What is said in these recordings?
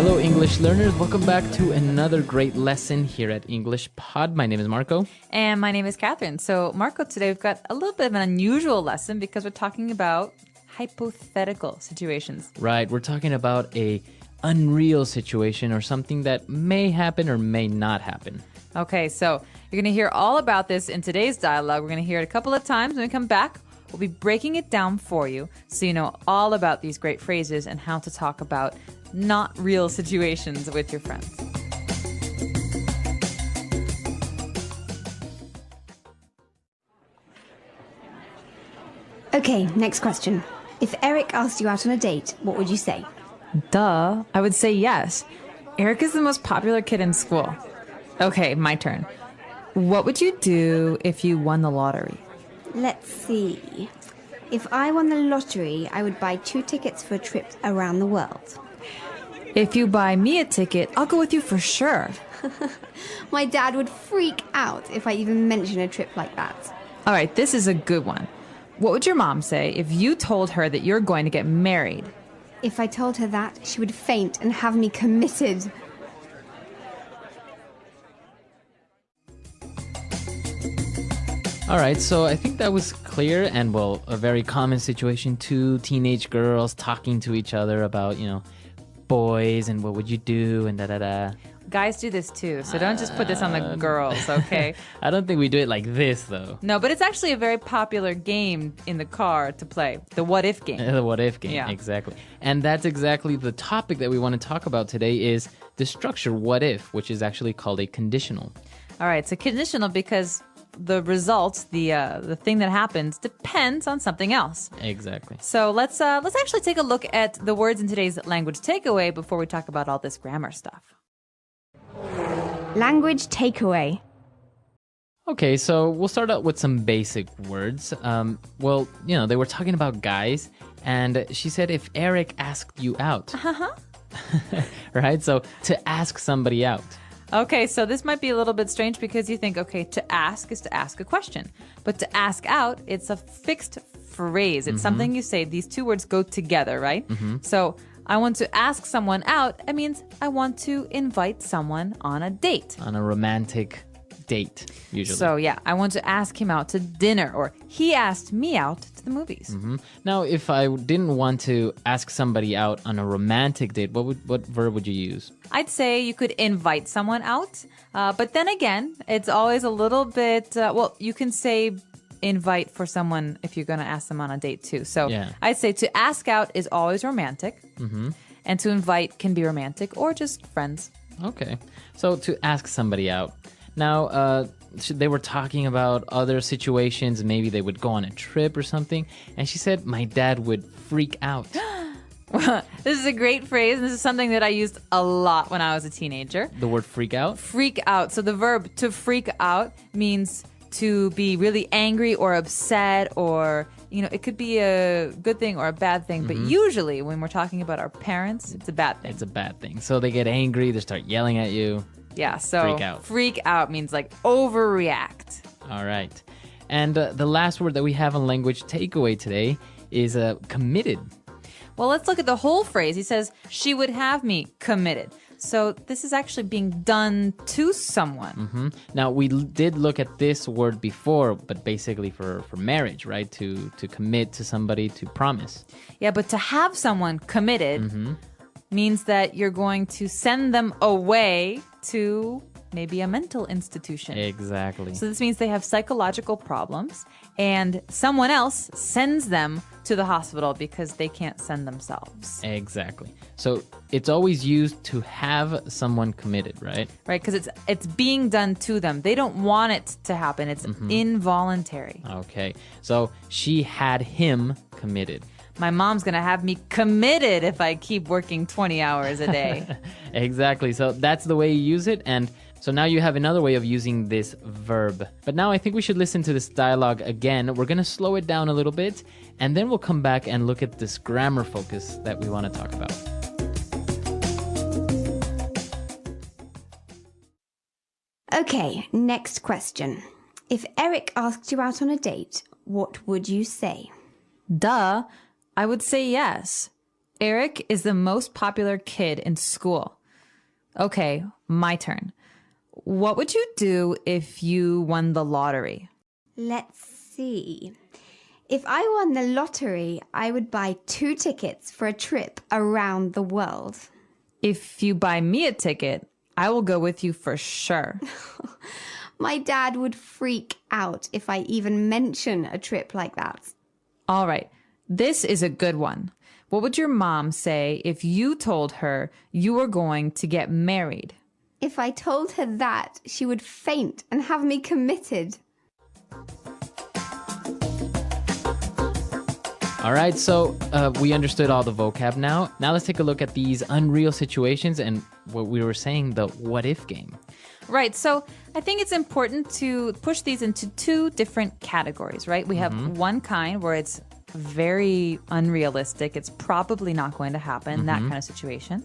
Hello, English learners. Welcome back to another great lesson here at English Pod. My name is Marco. And my name is Catherine. So, Marco, today we've got a little bit of an unusual lesson because we're talking about hypothetical situations. Right, we're talking about a unreal situation or something that may happen or may not happen. Okay, so you're going to hear all about this in today's dialogue. We're going to hear it a couple of times. When we come back, we'll be breaking it down for you so you know all about these great phrases and how to talk about not real situations with your friends. Okay, next question. If Eric asked you out on a date, what would you say? Duh, I would say yes. Eric is the most popular kid in school. Okay, my turn. What would you do if you won the lottery? Let's see. If I won the lottery, I would buy 2 tickets for a trip around the world. If you buy me a ticket, I'll go with you for sure. My dad would freak out if I even mention a trip like that. All right, this is a good one. What would your mom say if you told her that you're going to get married? If I told her that, she would faint and have me committed. All right, so I think that was clear and, well, a very common situation. 2 teenage girls talking to each other about, boys and what would you do and da-da-da. Guys do this too, so don't just put this on the girls, okay? I don't think we do it like this, though. No, but it's actually a very popular game in the car to play, the what if game. The what if game, Yeah. Exactly. And that's exactly the topic that we want to talk about today is the structure what if, which is actually called a conditional. All right, so conditional because the result, the thing that happens, depends on something else. Exactly. So let's actually take a look at the words in today's language takeaway before we talk about all this grammar stuff. Language takeaway. Okay, so we'll start out with some basic words. They were talking about guys, and she said if Eric asked you out. Right? So to ask somebody out. Okay, so this might be a little bit strange because you think, okay, to ask is to ask a question. But to ask out, it's a fixed phrase. It's something you say. These 2 words go together, right? So I want to ask someone out. It means I want to invite someone on a date. On a romantic date, usually. So yeah, I want to ask him out to dinner, or he asked me out to the movies. Now, if I didn't want to ask somebody out on a romantic date, what verb would you use? I'd say you could invite someone out, but then again, it's always a little bit, you can say invite for someone if you're going to ask them on a date too. So Yeah. I'd say to ask out is always romantic, and to invite can be romantic or just friends. Okay, so to ask somebody out. Now, they were talking about other situations. Maybe they would go on a trip or something. And she said, my dad would freak out. This is a great phrase. And this is something that I used a lot when I was a teenager. The word freak out? Freak out. So the verb to freak out means to be really angry or upset, or, it could be a good thing or a bad thing. But usually when we're talking about our parents, it's a bad thing. It's a bad thing. So they get angry. They start yelling at you. Yeah, so Freak out means like overreact. All right. And the last word that we have on language takeaway today is committed. Well, let's look at the whole phrase. He says, she would have me committed. So this is actually being done to someone. Now, we did look at this word before, but basically for marriage, right? To commit to somebody, to promise. Yeah, but to have someone committed means that you're going to send them away to maybe a mental institution. Exactly. So this means they have psychological problems and someone else sends them to the hospital because they can't send themselves. Exactly. So it's always used to have someone committed, right? Right, because it's being done to them. They don't want it to happen. It's involuntary. Okay. So she had him committed. My mom's going to have me committed if I keep working 20 hours a day. Exactly. So that's the way you use it. And so now you have another way of using this verb. But now I think we should listen to this dialogue again. We're going to slow it down a little bit, and then we'll come back and look at this grammar focus that we want to talk about. Okay, next question. If Eric asked you out on a date, what would you say? Duh, I would say yes. Eric is the most popular kid in school. Okay, my turn. What would you do if you won the lottery? Let's see. If I won the lottery, I would buy 2 tickets for a trip around the world. If you buy me a ticket, I will go with you for sure. My dad would freak out if I even mention a trip like that. All right, this is a good one. What would your mom say if you told her you were going to get married? If I told her that, she would faint and have me committed. All right, so we understood all the vocab now. Now let's take a look at these unreal situations and what we were saying, the what if game. Right. So I think it's important to push these into 2 different categories, right? We have one kind where it's very unrealistic. It's probably not going to happen, that kind of situation.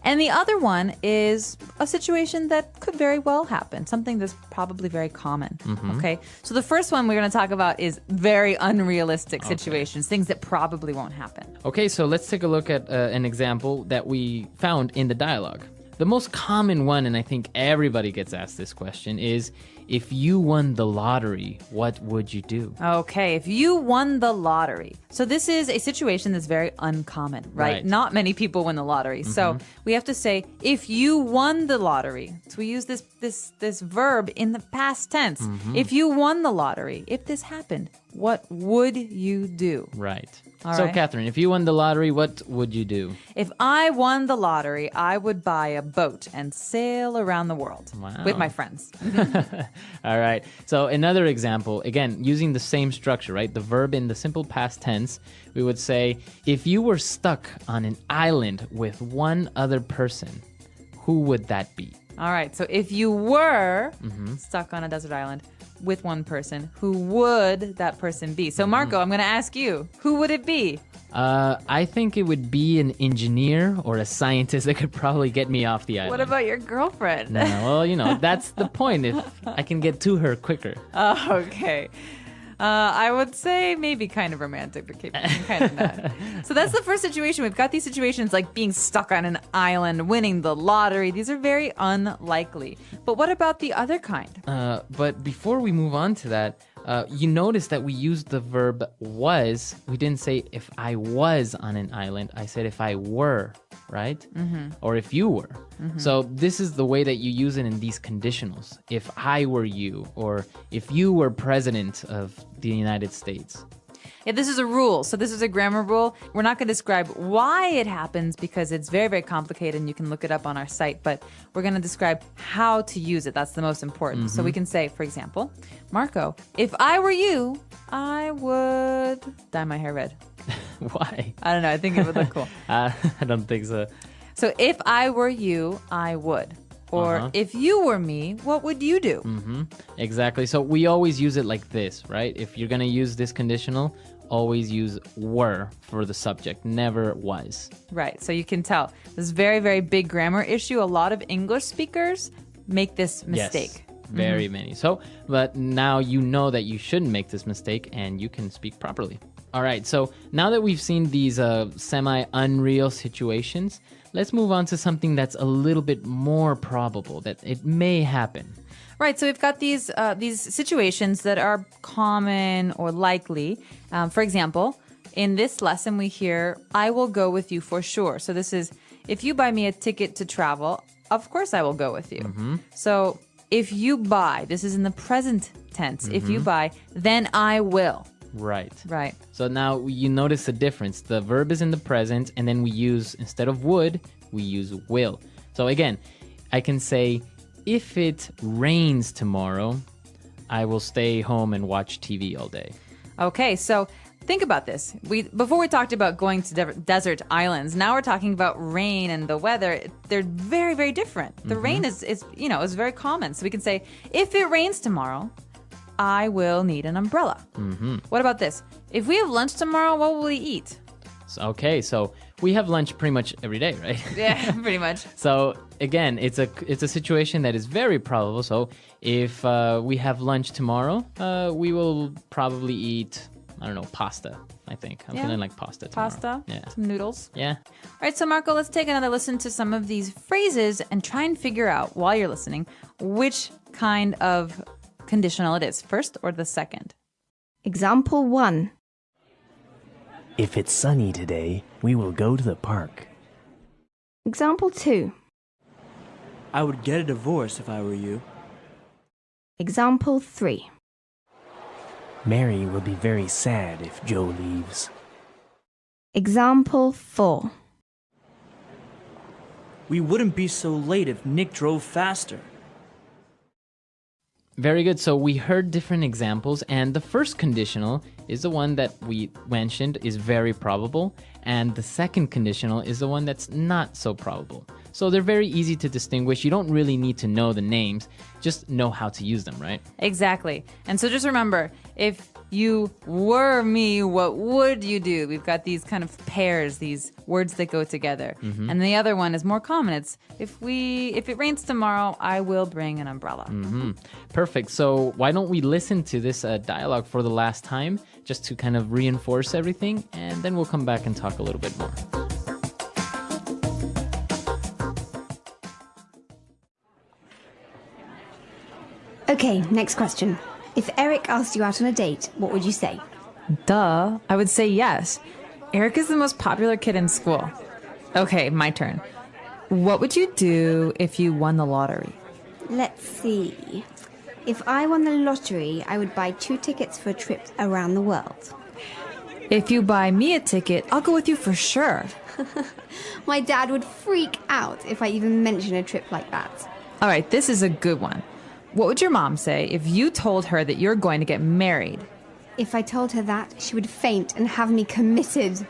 And the other one is a situation that could very well happen, something that's probably very common. Okay. So the first one we're going to talk about is very unrealistic situations, things that probably won't happen. Okay, so let's take a look at an example that we found in the dialogue. The most common one, and I think everybody gets asked this question, is if you won the lottery, what would you do? Okay, if you won the lottery. So this is a situation that's very uncommon, right? Not many people win the lottery. So we have to say, if you won the lottery. So we use this verb in the past tense. If you won the lottery, if this happened, what would you do? Right. All So, right. Catherine, if you won the lottery, what would you do? If I won the lottery, I would buy a boat and sail around the world with my friends. All right. So another example, again, using the same structure, right? The verb in the simple past tense, we would say, if you were stuck on an island with one other person, who would that be? All right. So if you were stuck on a desert island with one person, who would that person be? So Marco, I'm going to ask you, who would it be? I think it would be an engineer or a scientist that could probably get me off the island. What about your girlfriend? No, well, that's the point. If I can get to her quicker. Oh, okay. I would say maybe kind of romantic, but kind of not. So that's the first situation. We've got these situations like being stuck on an island, winning the lottery. These are very unlikely. But what about the other kind? But before we move on to that, you notice that we used the verb was. We didn't say if I was on an island. I said if I were, right? Or if you were. So this is the way that you use it in these conditionals. If I were you, or if you were president of the United States. Yeah, this is a rule. So this is a grammar rule. We're not going to describe why it happens because it's very, very complicated and you can look it up on our site, but we're going to describe how to use it. That's the most important. So we can say, for example, Marco, if I were you, I would dye my hair red. Why? I don't know. I think it would look cool. I don't think so. So if I were you, I would. Or if you were me, what would you do? Exactly. So we always use it like this, right? If you're going to use this conditional, always use were for the subject, never was. Right. So you can tell this is very, very big grammar issue. A lot of English speakers make this mistake. Yes, very many. So, but now you know that you shouldn't make this mistake and you can speak properly. All right. So now that we've seen these semi-unreal situations, let's move on to something that's a little bit more probable, that it may happen. Right, so we've got these situations that are common or likely. For example, in this lesson we hear, I will go with you for sure. So this is, if you buy me a ticket to travel, of course I will go with you. So if you buy, this is in the present tense. If you buy, then I will. Right. Right. So now you notice the difference. The verb is in the present, and then we use, instead of would, we use will. So again, I can say, if it rains tomorrow, I will stay home and watch TV all day. Okay, so think about this. Before we talked about going to desert islands. Now we're talking about rain and the weather. They're very, very different. The rain is very common. So we can say, if it rains tomorrow, I will need an umbrella. What about this? If we have lunch tomorrow, what will we eat? So we have lunch pretty much every day, right? Yeah, pretty much. So again, it's a situation that is very probable. So if we have lunch tomorrow, we will probably eat I don't know, pasta, I think. I'm Yeah. feeling like pasta tomorrow. Pasta, Yeah. some noodles. Yeah. All right, so Marco, let's take another listen to some of these phrases and try and figure out, while you're listening, which kind of conditional it is, first or the second. Example 1. If it's sunny today, we will go to the park. Example 2. I would get a divorce if I were you. Example 3. Mary will be very sad if Joe leaves. Example 4. We wouldn't be so late if Nick drove faster. Very good. So we heard different examples, and the first conditional is the one that we mentioned is very probable, and the second conditional is the one that's not so probable. So they're very easy to distinguish. You don't really need to know the names, just know how to use them, right? Exactly. And so just remember, if you were me, what would you do? We've got these kind of pairs, these words that go together. And the other one is more common. It's if it rains tomorrow, I will bring an umbrella. Perfect. So why don't we listen to this dialogue for the last time, just to kind of reinforce everything, and then we'll come back and talk a little bit more. Okay, next question. If Eric asked you out on a date, what would you say? Duh. I would say yes. Eric is the most popular kid in school. Okay, my turn. What would you do if you won the lottery? Let's see. If I won the lottery, I would buy 2 tickets for a trip around the world. If you buy me a ticket, I'll go with you for sure. My dad would freak out if I even mention a trip like that. All right, this is a good one. What would your mom say if you told her that you're going to get married? If I told her that, she would faint and have me committed.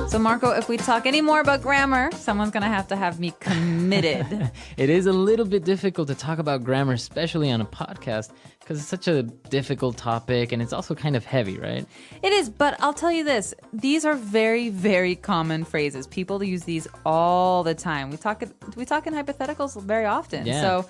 So, Marco, if we talk any more about grammar, someone's going to have me committed. It is a little bit difficult to talk about grammar, especially on a podcast, because it's such a difficult topic and it's also kind of heavy, right? It is, but I'll tell you this. These are very, very common phrases. People use these all the time. We talk in hypotheticals very often. Yeah. So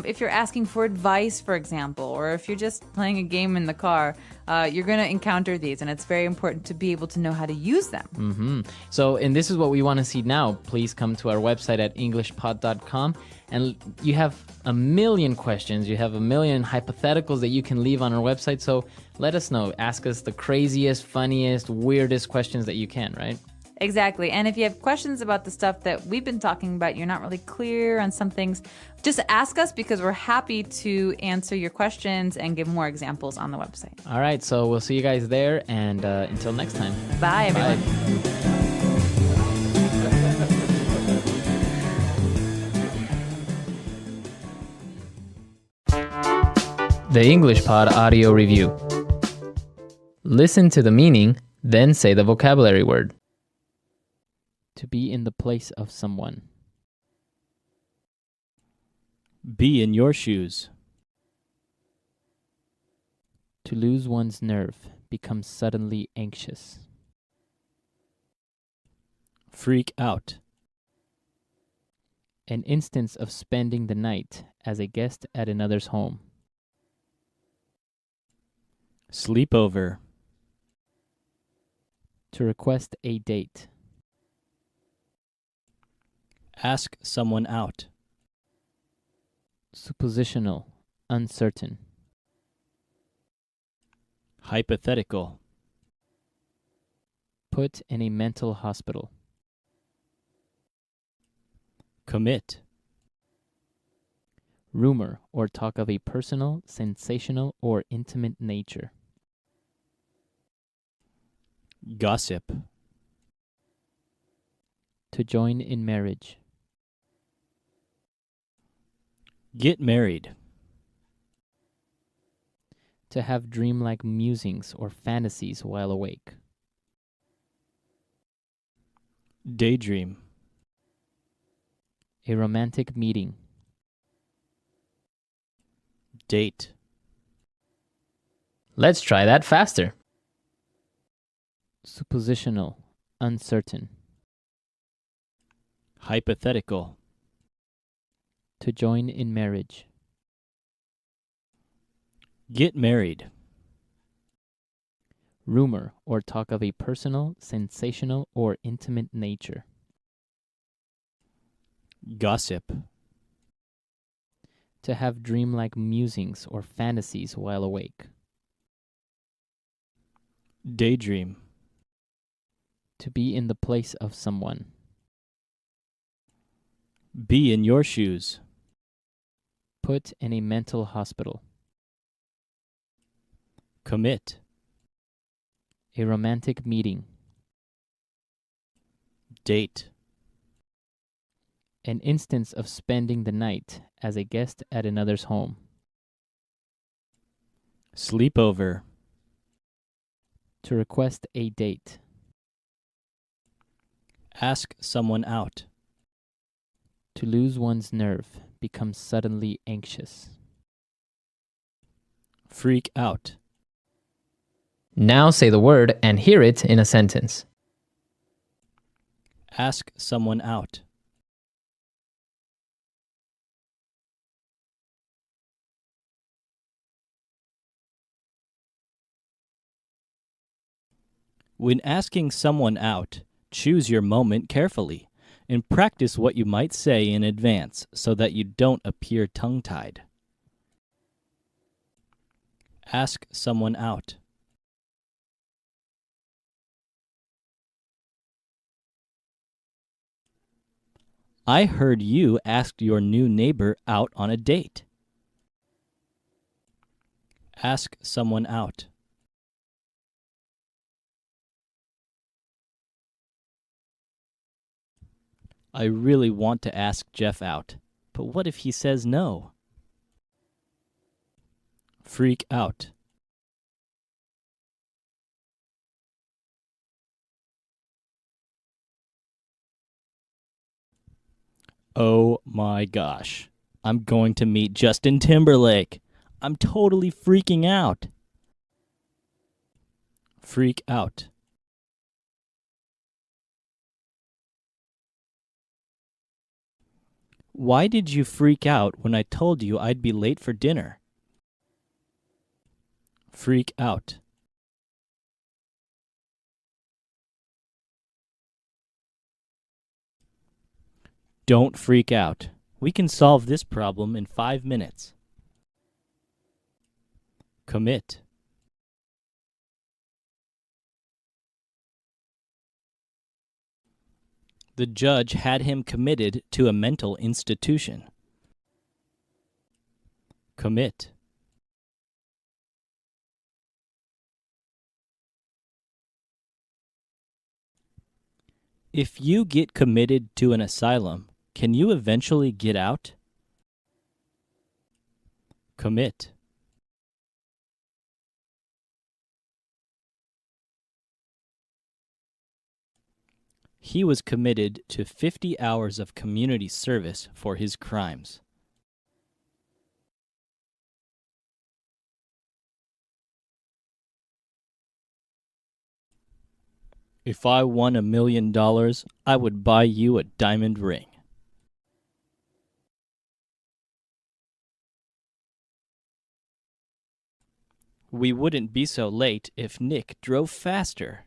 if you're asking for advice, for example, or if you're just playing a game in the car, you're going to encounter these, and it's very important to be able to know how to use them. So, and this is what we want to see now. Please come to our website at englishpod.com, and you have a million questions. You have a million hypotheticals that you can leave on our website. So let us know. Ask us the craziest, funniest, weirdest questions that you can, right? Exactly. And if you have questions about the stuff that we've been talking about, you're not really clear on some things, just ask us, because we're happy to answer your questions and give more examples on the website. All right. So we'll see you guys there. And until next time. Bye, everyone. The English Pod Audio Review. Listen to the meaning, then say the vocabulary word. To be in the place of someone. Be in your shoes. To lose one's nerve, become suddenly anxious. Freak out. An instance of spending the night as a guest at another's home. Sleep over. To request a date. Ask someone out. Suppositional, uncertain. Hypothetical. Put in a mental hospital. Commit. Rumor or talk of a personal, sensational, or intimate nature. Gossip. To join in marriage. Get married. To have dreamlike musings or fantasies while awake. Daydream. A romantic meeting. Date. Let's try that faster. Suppositional, uncertain. Hypothetical. To join in marriage. Get married. Rumor or talk of a personal, sensational, or intimate nature. Gossip. To have dreamlike musings or fantasies while awake. Daydream. To be in the place of someone. Be in your shoes. Put in a mental hospital. Commit. A romantic meeting. Date. An instance of spending the night as a guest at another's home. Sleepover. To request a date. Ask someone out. To lose one's nerve, become suddenly anxious. Freak out. Now say the word and hear it in a sentence. Ask someone out. When asking someone out, choose your moment carefully and practice what you might say in advance so that you don't appear tongue-tied. Ask someone out. I heard you asked your new neighbor out on a date. Ask someone out. I really want to ask Jeff out, but what if he says no? Freak out. Oh my gosh. I'm going to meet Justin Timberlake. I'm totally freaking out. Freak out. Why did you freak out when I told you I'd be late for dinner? Freak out. Don't freak out. We can solve this problem in 5 minutes. Commit. The judge had him committed to a mental institution. Commit. If you get committed to an asylum, can you eventually get out? Commit. He was committed to 50 hours of community service for his crimes. If I won $1 million, I would buy you a diamond ring. We wouldn't be so late if Nick drove faster.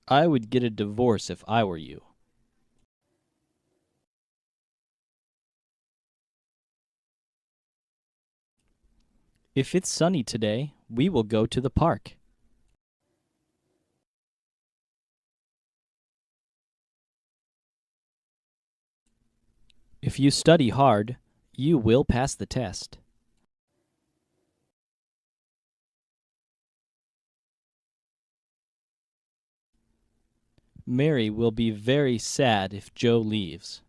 I would get a divorce if I were you. If it's sunny today, we will go to the park. If you study hard, you will pass the test. Mary will be very sad if Joe leaves.